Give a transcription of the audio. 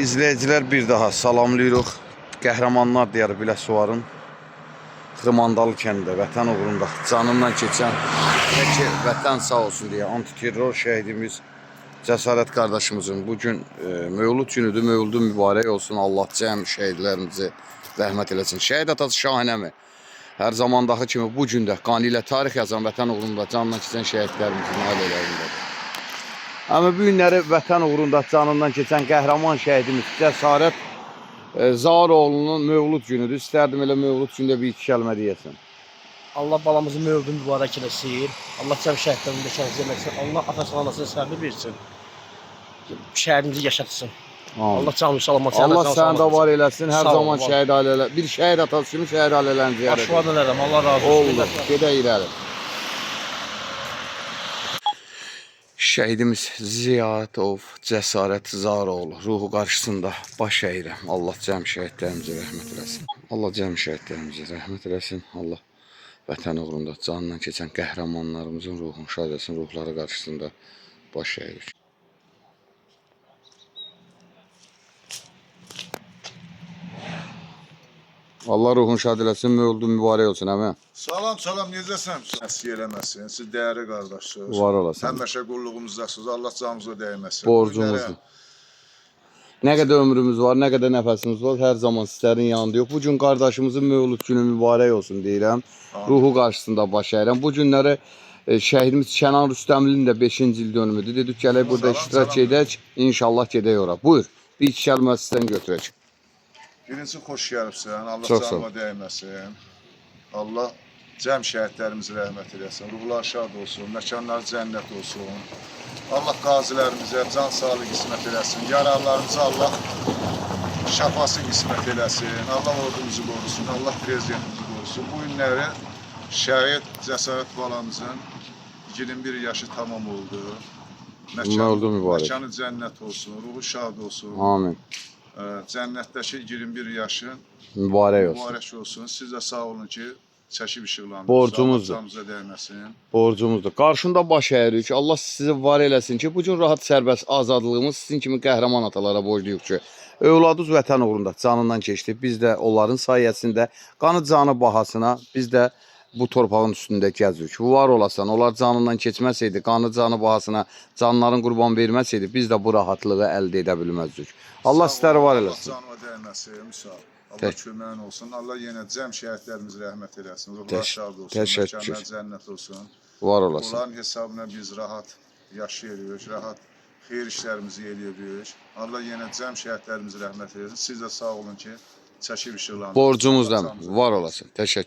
İzləyicilər bir daha salamlayırıq. Qəhrəmanlar diyarı Biləsuvarın Xımandalı kəndində vətən uğrunda canından keçən ki, vətən sağ olsun deyə antiterror şəhidimiz Cəsarət qardaşımızın bugün mövlud günüdür. Mövludu mübarək olsun. Allah cəm şəhidlərimizi rəhmət eləsin. Şəhid atası Şahinəmi hər zamandakı kimi bu gündə qanı ilə tarix yazan vətən uğrunda canından keçən şəhidlərimizin ailələrindədir. Ama bu günləri vətən uğrunda canından keçən qəhrəman şəhidimiz Cəsarət Zaroğlu'nun mövlud günüdür. İstərdim elə mövlud gündə bir iki kəlmə deyəsən. Allah balamızı mövludun mübarək eləsin. Allah cəm şəhidlərini də şəhid eləsin. Allah atasına anasına səbir versin. Şəhidimizi yaşatsın. Allah canı salamat. Allah səni də var eləsin. Hər zaman şəhid ailələr, bir şəhid atası kimi şəhid ailələrini ziyarət edin. Aşvadan elədim. Allah razı olsun. Oldu. Gedək irəli. Şəhidimiz Ziyatov Cəsarət Zaroğlu ruhu qarşısında baş əyirəm. Allah cəm şəhidlərimizə rəhmət eləsin. Allah cəm şəhidlərimizə rəhmət eləsin. Allah vətən uğrunda canından keçən qəhrəmanlarımızın ruhunu şad etsin. Ruhları qarşısında baş əyirik. Allah ruhunu şad eləsin, mövludun mübarək olsun, əmə. Salam, necəsən? Əsir eləməsin, siz dəyərli qardaşsınız. Var olasın. Həmişə qulluğumuzdasınız, Allah canınıza dəyməsin. Borcumuzdur. Nə qədər ömrümüz var, nə qədər nəfəsimiz var, hər zaman sizlərin yanında yox. Bugün qardaşımızın mövlud günü mübarək olsun deyirəm. Ruhu qarşısında baş əyirəm. Bu günləri şəhidimiz Kənan Rüstəmlinin də 5-ci il dönümüdür. Dedik gələk burada iştirak edək, inşallah gedək ora. Buyur, bir iki kəlmə sizdən götürək. Birinci xoş gəlibsən, Allah Çox canıma dəyməsin. Allah cəm şəhidlərimizi rəhmət eləsin, ruhlar şad olsun, məkanları cənnət olsun. Allah qazilərimizə can sağlığı qismət eləsin, yaralarımıza Allah şəfası qismət eləsin, Allah ordumuzu qorusun, Allah prezidentimizi qorusun. Bu günləri şəhid Cəsarət balamızın 21 yaşı tamam oldu. Məkanı cənnət olsun, ruhu şad olsun. Amin. Cənnətdəki 21 yaşın mübarək olsun. Siz də sağ olun ki, çəkib işıqlandınız. Borcumuzdur. Allah canınıza dəyməsin. Borcumuzdur. Qarşında baş əyirik. Allah sizi var eləsin ki, bugün rahat sərbəst azadlığımız sizin kimi qəhrəman atalara borcluyuq ki, övladınız vətən uğrunda canından keçdi. Biz də onların sayəsində qanı canı bahasına biz də bu torpağın üstündə gəzirik. Var olasan, onlar canından keçməsəydi, qanı canı bahasına canların qurban verməsəydi, biz də bu rahatlığı əldə edə bilməzdik. Allah sizləri var eləsin. Allah canıma dəyməsin, misal. Allah köməyin olsun. Allah yenə cəm şəhidlərimizi rəhmət eləsin. Ruhlar şad olsun. Məkanlar cənnət olsun. Var olasın. Onların hesabına biz rahat yaşayırıq, rahat xeyir işlərimizi eləyirik. Allah yenə cəm şəhidlərimizi rəhmət eləsin. Siz də sağ olun ki, çəkib işıqlandınız. Borcumuzdan var olasın. Təşəkkür.